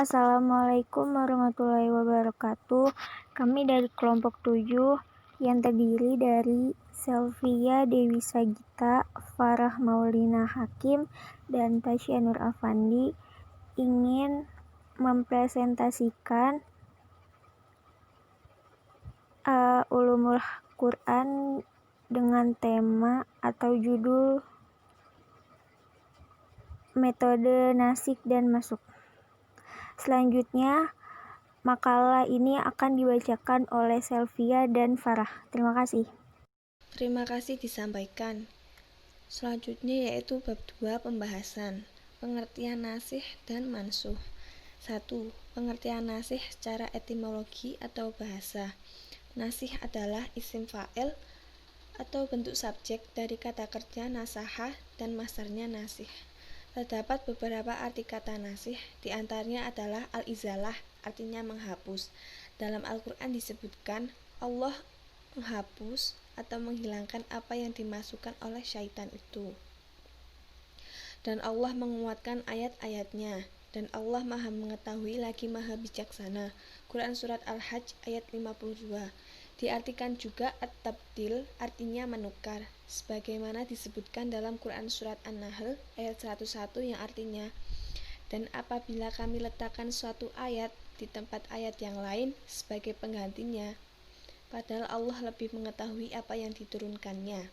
Assalamualaikum warahmatullahi wabarakatuh. Kami dari kelompok 7 yang terdiri dari Selvia Dewi Sagita, Farah Maulina Hakim, dan Tasya Nur Afandi ingin mempresentasikan Ulumul Quran dengan tema atau judul Metode Nasik dan Masuk. Selanjutnya, makalah ini akan dibacakan oleh Selvia dan Farah. Terima kasih. Terima kasih disampaikan. Selanjutnya yaitu bab 2 pembahasan pengertian nasih dan mansuh. 1. Pengertian nasih secara etimologi atau bahasa. Nasih adalah isim fa'il atau bentuk subjek dari kata kerja nasaha dan masdarnya nasih. Terdapat beberapa arti kata nasih, diantaranya adalah al-izalah, artinya menghapus. Dalam Al-Quran disebutkan Allah menghapus atau menghilangkan apa yang dimasukkan oleh syaitan itu. Dan Allah menguatkan ayat-ayatnya. Dan Allah maha mengetahui lagi maha bijaksana. Quran Surat Al-Hajj ayat 52. Diartikan juga at-tabdil, artinya menukar, sebagaimana disebutkan dalam Quran Surat An-Nahl ayat 101 yang artinya, dan apabila kami letakkan suatu ayat di tempat ayat yang lain sebagai penggantinya, padahal Allah lebih mengetahui apa yang diturunkannya.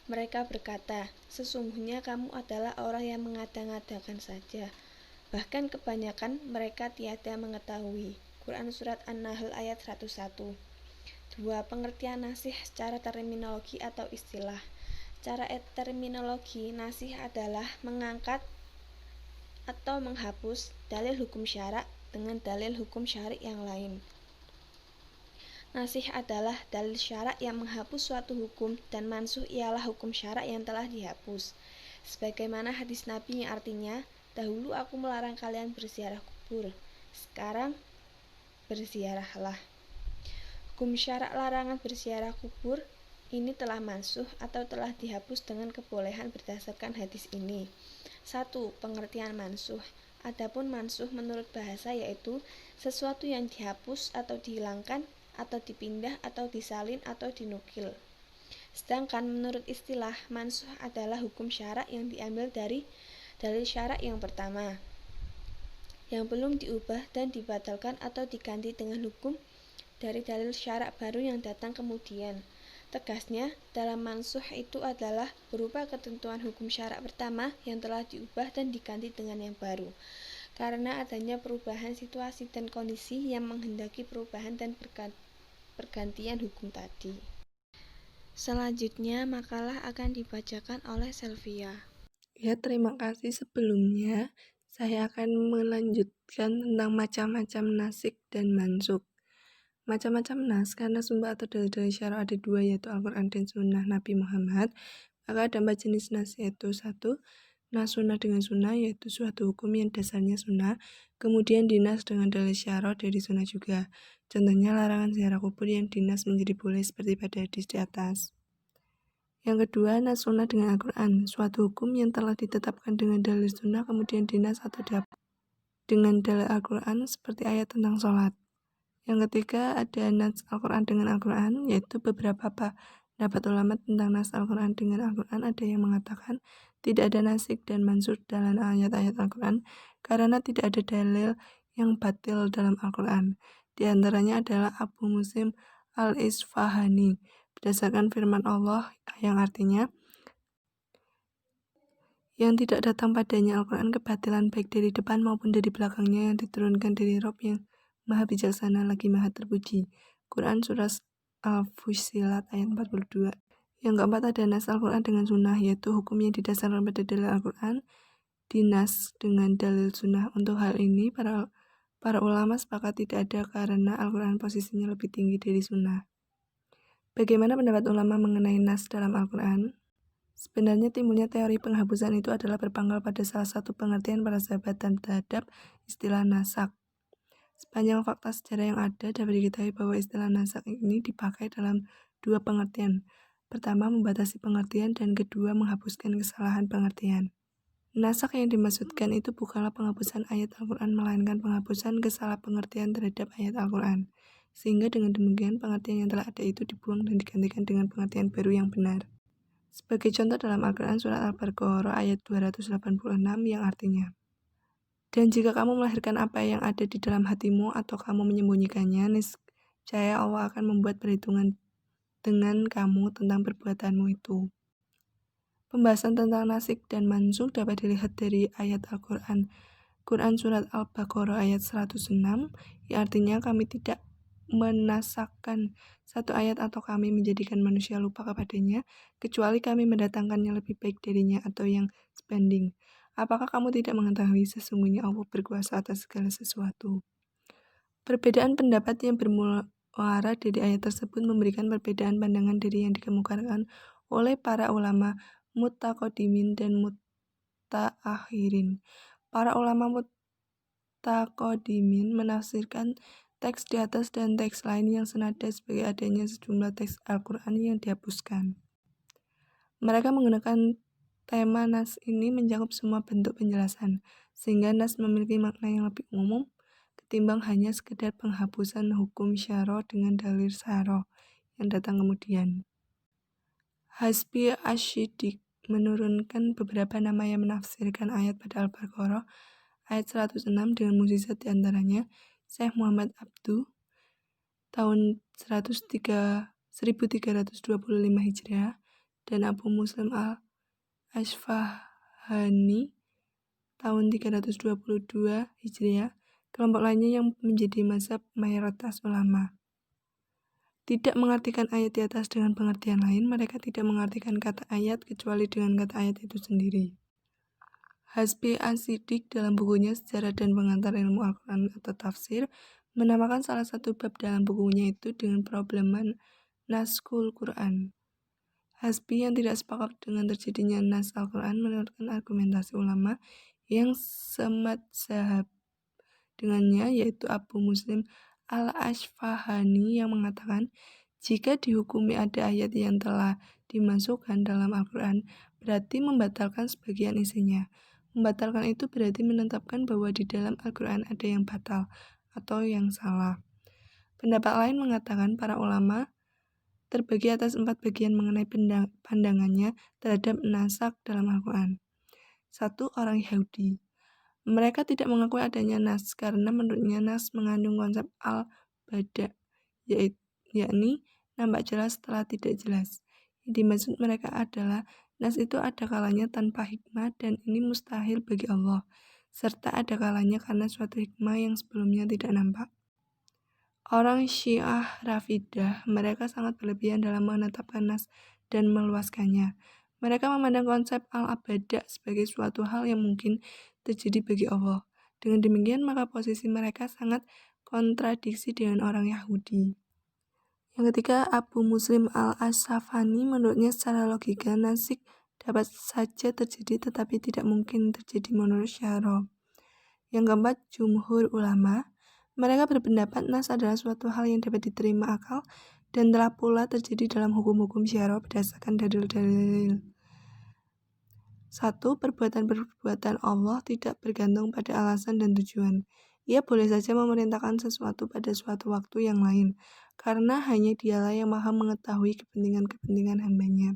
Mereka berkata, sesungguhnya kamu adalah orang yang mengada-ngadakan saja. Bahkan kebanyakan mereka tiada mengetahui. Quran Surat An-Nahl ayat 101. 2. Pengertian nasih secara terminologi atau istilah. Secara terminologi, nasih adalah mengangkat atau menghapus dalil hukum syarak dengan dalil hukum syari yang lain. Nasih adalah dalil syarak yang menghapus suatu hukum, dan mansuh ialah hukum syarak yang telah dihapus. Sebagaimana hadis Nabi yang artinya, dahulu aku melarang kalian berziarah kubur, sekarang berziarahlah. Hukum syarak larangan berziarah kubur ini telah mansuh atau telah dihapus dengan kebolehan berdasarkan hadis ini. 1. Pengertian mansuh. Adapun mansuh menurut bahasa yaitu sesuatu yang dihapus atau dihilangkan atau dipindah atau disalin atau dinukil. Sedangkan menurut istilah, mansuh adalah hukum syarak yang diambil dari dalil syarak yang pertama, yang belum diubah dan dibatalkan atau diganti dengan hukum dari dalil syarak baru yang datang kemudian. Tegasnya, dalam mansuh itu adalah berupa ketentuan hukum syarak pertama yang telah diubah dan diganti dengan yang baru, karena adanya perubahan situasi dan kondisi yang menghendaki perubahan dan pergantian hukum tadi. Selanjutnya, makalah akan dibacakan oleh Selvia. Ya, terima kasih. Sebelumnya, saya akan melanjutkan tentang macam-macam nasik dan mansuk. Macam-macam nas, karena sumber atau dalil syarak ada dua, yaitu Al-Quran dan Sunnah Nabi Muhammad. Maka ada 4 jenis nas, yaitu 1. Nas sunnah dengan sunnah, yaitu suatu hukum yang dasarnya sunnah, kemudian dinas dengan dalil syarak dari sunnah juga. Contohnya larangan ziarah kubur yang dinas menjadi boleh seperti pada hadis di atas. Yang kedua, nas sunnah dengan Al-Quran, suatu hukum yang telah ditetapkan dengan dalil sunnah kemudian dinas atau dihapus dengan dalil Al-Quran seperti ayat tentang sholat. Yang ketiga, ada nas Al-Quran dengan Al-Quran, yaitu beberapa pendapat ulama tentang nas Al-Quran dengan Al-Quran. Ada yang mengatakan tidak ada nasik dan mansukh dalam ayat-ayat Al-Quran karena tidak ada dalil yang batil dalam Al-Quran. Di antaranya adalah Abu Muslim Al-Isfahani berdasarkan firman Allah yang artinya, yang tidak datang padanya Al-Quran kebatilan baik dari depan maupun dari belakangnya, yang diturunkan dari Rabb yang maha bijaksana lagi maha terpuji. Quran Surat Al-Fussilat ayat 42. Yang keempat, ada nas Al-Quran dengan sunnah, yaitu hukum yang didasarkan pada dalil Al-Quran dinas dengan dalil sunnah. Untuk hal ini para ulama sepakat tidak ada karena Al-Quran posisinya lebih tinggi dari sunnah. Bagaimana pendapat ulama mengenai nas dalam Al-Quran? Sebenarnya timbulnya teori penghapusan itu adalah berpangkal pada salah satu pengertian para sahabat terhadap istilah nasak. Sepanjang fakta sejarah yang ada, dapat diketahui bahwa istilah nasak ini dipakai dalam dua pengertian. Pertama, membatasi pengertian, dan kedua, menghapuskan kesalahan pengertian. Naskh yang dimaksudkan itu bukanlah penghapusan ayat Al-Quran, melainkan penghapusan kesalahpengertian terhadap ayat Al-Quran. Sehingga dengan demikian pengertian yang telah ada itu dibuang dan digantikan dengan pengertian baru yang benar. Sebagai contoh dalam Al-Quran surat Al-Baqarah ayat 286 yang artinya, dan jika kamu melahirkan apa yang ada di dalam hatimu atau kamu menyembunyikannya, niscaya Allah akan membuat perhitungan dengan kamu tentang perbuatanmu itu. Pembahasan tentang nasikh dan mansukh dapat dilihat dari ayat Al-Quran. Quran surat Al-Baqarah ayat 106 yang artinya kami tidak menasakkan satu ayat atau kami menjadikan manusia lupa kepadanya kecuali kami mendatangkannya lebih baik darinya atau yang sebanding. Apakah kamu tidak mengetahui sesungguhnya Allah berkuasa atas segala sesuatu? Perbedaan pendapat yang bermuara dari ayat tersebut memberikan perbedaan pandangan dari yang dikemukakan oleh para ulama mutaqaddimin dan mutaakhirin. Para ulama mutaqaddimin menafsirkan teks di atas dan teks lain yang senada sebagai adanya sejumlah teks Al-Quran yang dihapuskan. Mereka menggunakan tema nas ini mencakup semua bentuk penjelasan, sehingga nas memiliki makna yang lebih umum ketimbang hanya sekedar penghapusan hukum syara dengan dalil syara yang datang kemudian. Hasbi Asy-Syiddiq menurunkan beberapa nama yang menafsirkan ayat pada Al-Baqarah ayat 106 dengan mukjizat diantaranya Syekh Muhammad Abduh tahun 1325 Hijriah dan Abu Muslim Al-Asfahani tahun 322 Hijriah. Kelompok lainnya yang menjadi mazhab mayoritas ulama tidak mengartikan ayat di atas dengan pengertian lain, mereka tidak mengartikan kata ayat kecuali dengan kata ayat itu sendiri. Hasbi Asy-Syiddiq dalam bukunya Sejarah dan Pengantar Ilmu Al-Quran atau Tafsir menamakan salah satu bab dalam bukunya itu dengan problema Naskhul Quran. Hasbi yang tidak sepakat dengan terjadinya nas Al-Quran menurutkan argumentasi ulama yang semadzhab dengannya, yaitu Abu Muslim Al-Asfahani yang mengatakan, jika dihukumi ada ayat yang telah dimasukkan dalam Al-Quran, berarti membatalkan sebagian isinya. Membatalkan itu berarti menetapkan bahwa di dalam Al-Quran ada yang batal atau yang salah. Pendapat lain mengatakan para ulama terbagi atas 4 bagian mengenai pandangannya terhadap naskh dalam Al-Quran. 1. Orang Yahudi. Mereka tidak mengakui adanya nas karena menurutnya nas mengandung konsep al-bada, yakni nampak jelas setelah tidak jelas. Yang dimaksud mereka adalah nas itu ada kalanya tanpa hikmah dan ini mustahil bagi Allah, serta ada kalanya karena suatu hikmah yang sebelumnya tidak nampak. Orang Syiah Rafidah, mereka sangat berlebihan dalam menetapkan nas dan meluaskannya. Mereka memandang konsep al-abada sebagai suatu hal yang mungkin terjadi bagi Allah. Dengan demikian maka posisi mereka sangat kontradiksi dengan orang Yahudi. Yang ketiga, Abu Muslim Al-Asfahani menurutnya secara logika nasikh dapat saja terjadi tetapi tidak mungkin terjadi menurut syara. Yang keempat, jumhur ulama. Mereka berpendapat nas adalah suatu hal yang dapat diterima akal dan telah pula terjadi dalam hukum-hukum syara berdasarkan dalil-dalil. 1. Perbuatan Allah tidak bergantung pada alasan dan tujuan. Ia boleh saja memerintahkan sesuatu pada suatu waktu yang lain, karena hanya Dialah yang maha mengetahui kepentingan-kepentingan hambanya.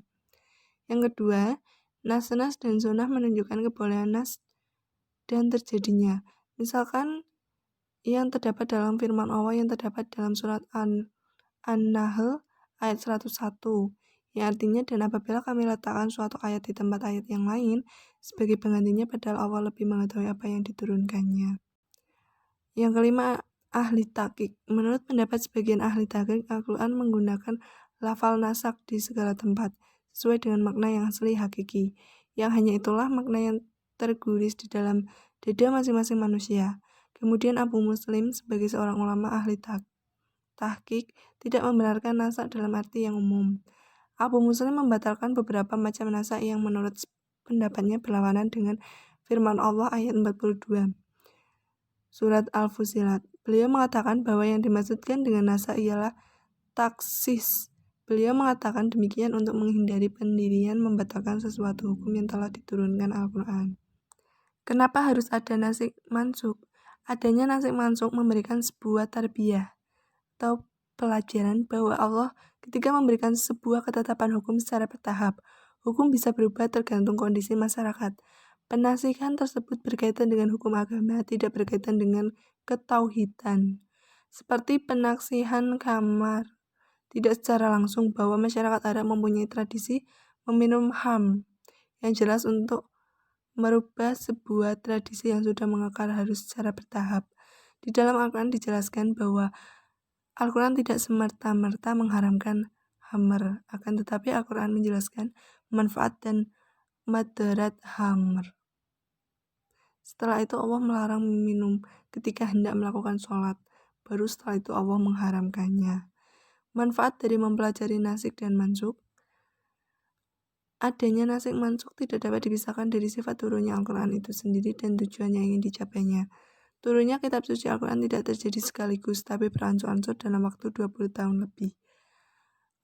Yang kedua, nas-nas dan sunnah menunjukkan kebolehan nas dan terjadinya. Misalkan yang terdapat dalam firman Allah yang terdapat dalam surat An-Nahl ayat 101. Yang artinya, dan apabila kami letakkan suatu ayat di tempat ayat yang lain sebagai penggantinya padahal Allah lebih mengetahui apa yang diturunkannya. Yang kelima, ahli tahqiq. Menurut pendapat sebagian ahli tahqiq, Al-Quran menggunakan lafal naskh di segala tempat sesuai dengan makna yang asli hakiki, yang hanya itulah makna yang terguris di dalam dada masing-masing manusia. Kemudian Abu Muslim sebagai seorang ulama ahli tahqiq tidak membenarkan naskh dalam arti yang umum. Abu Muslim membatalkan beberapa macam naskh yang menurut pendapatnya berlawanan dengan firman Allah ayat 42 surat Al-Fussilat. Beliau mengatakan bahwa yang dimaksudkan dengan naskh ialah taksis. Beliau mengatakan demikian untuk menghindari pendirian membatalkan sesuatu hukum yang telah diturunkan Al-Quran. Kenapa harus ada nasikh mansukh? Adanya nasikh mansukh memberikan sebuah tarbiyah atau pelajaran bahwa Allah ketika memberikan sebuah ketetapan hukum secara bertahap, hukum bisa berubah tergantung kondisi masyarakat. Penasihan tersebut berkaitan dengan hukum agama, tidak berkaitan dengan ketauhidan. Seperti penaksihan kamar, tidak secara langsung bahwa masyarakat Arab mempunyai tradisi meminum ham, yang jelas untuk merubah sebuah tradisi yang sudah mengakar harus secara bertahap. Di dalam Al-Quran dijelaskan bahwa Al-Quran tidak semerta-merta mengharamkan khamr, akan tetapi Al-Quran menjelaskan manfaat dan madarat khamr. Setelah itu Allah melarang minum ketika hendak melakukan sholat, baru setelah itu Allah mengharamkannya. Manfaat dari mempelajari nasikh dan mansukh. Adanya nasikh mansukh tidak dapat dipisahkan dari sifat turunnya Al-Quran itu sendiri dan tujuan yang ingin dicapainya. Turunnya kitab suci Al-Quran tidak terjadi sekaligus, tapi beransur-ansur dalam waktu 20 tahun lebih.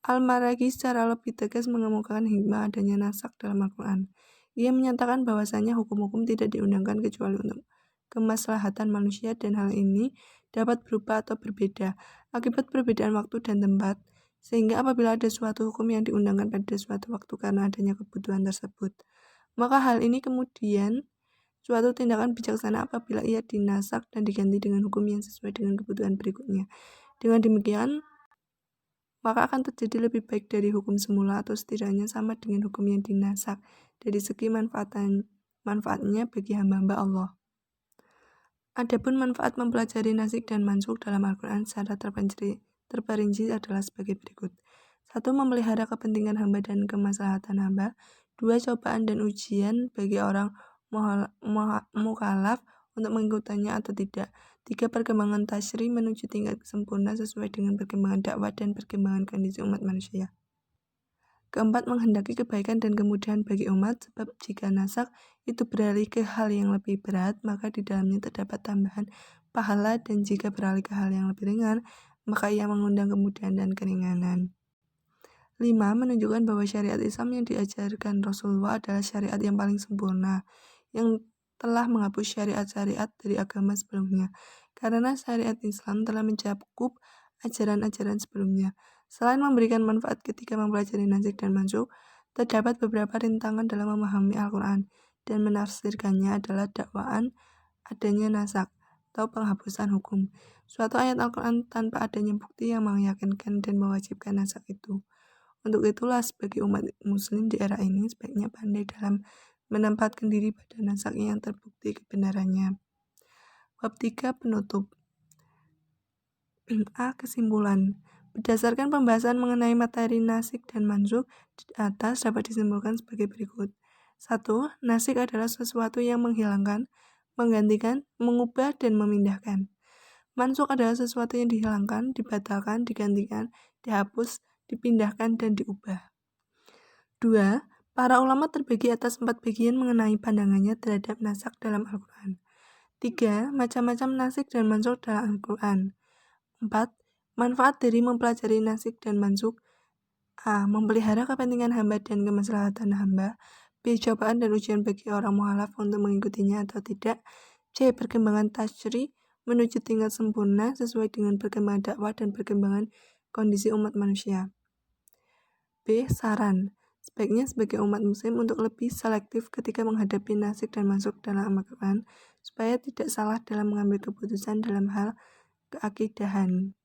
Al-Maraghi secara lebih tegas mengemukakan hikmah adanya naskh dalam Al-Quran. Ia menyatakan bahwasanya hukum-hukum tidak diundangkan kecuali untuk kemaslahatan manusia dan hal ini dapat berubah atau berbeda akibat perbedaan waktu dan tempat, sehingga apabila ada suatu hukum yang diundangkan pada suatu waktu karena adanya kebutuhan tersebut, maka hal ini kemudian suatu tindakan bijaksana apabila ia dinasak dan diganti dengan hukum yang sesuai dengan kebutuhan berikutnya. Dengan demikian, maka akan terjadi lebih baik dari hukum semula atau setidaknya sama dengan hukum yang dinasak dari segi manfaatnya bagi hamba-hamba Allah. Adapun manfaat mempelajari nasikh dan mansukh dalam Al-Quran secara terperinci adalah sebagai berikut. 1. Memelihara kepentingan hamba dan kemaslahatan hamba. 2. Cobaan dan ujian bagi orang mukallaf untuk mengikutinya atau tidak. 3. Perkembangan tasyri menuju tingkat sempurna sesuai dengan perkembangan dakwah dan perkembangan kondisi umat manusia. 4. Menghendaki kebaikan dan kemudahan bagi umat, sebab jika nasak itu beralih ke hal yang lebih berat, maka di dalamnya terdapat tambahan pahala, dan jika beralih ke hal yang lebih ringan, maka ia mengundang kemudahan dan keringanan. 5. Menunjukkan bahwa syariat Islam yang diajarkan Rasulullah adalah syariat yang paling sempurna, yang telah menghapus syariat-syariat dari agama sebelumnya, karena syariat Islam telah mencakup ajaran-ajaran sebelumnya. Selain memberikan manfaat ketika mempelajari nasikh dan mansukh, terdapat beberapa rintangan dalam memahami Al-Quran dan menafsirkannya adalah dakwaan adanya naskh atau penghapusan hukum suatu ayat Al-Quran tanpa adanya bukti yang meyakinkan dan mewajibkan naskh itu. Untuk itulah sebagai umat muslim di era ini sebaiknya pandai dalam menempatkan diri pada naskh yang terbukti kebenarannya. Bab 3 penutup. A. Kesimpulan. Berdasarkan pembahasan mengenai materi nasikh dan mansukh di atas dapat disimpulkan sebagai berikut. 1. Nasikh adalah sesuatu yang menghilangkan, menggantikan, mengubah, dan memindahkan. Mansukh adalah sesuatu yang dihilangkan, dibatalkan, digantikan, dihapus, dipindahkan, dan diubah. 2. Para ulama terbagi atas 4 bagian mengenai pandangannya terhadap nasikh dalam Al-Quran. 3. Macam-macam nasikh dan mansukh dalam Al-Quran. 4. Manfaat dari mempelajari nasikh dan mansukh. A. Memelihara kepentingan hamba dan kemaslahatan hamba. B. Cobaan dan ujian bagi orang mukhalaf untuk mengikutinya atau tidak. C. Perkembangan tasyri menuju tingkat sempurna sesuai dengan perkembangan dakwah dan perkembangan kondisi umat manusia. B. Saran. Sebaiknya sebagai umat muslim untuk lebih selektif ketika menghadapi nasikh dan mansukh dalam Al-Quran, supaya tidak salah dalam mengambil keputusan dalam hal keakidahan.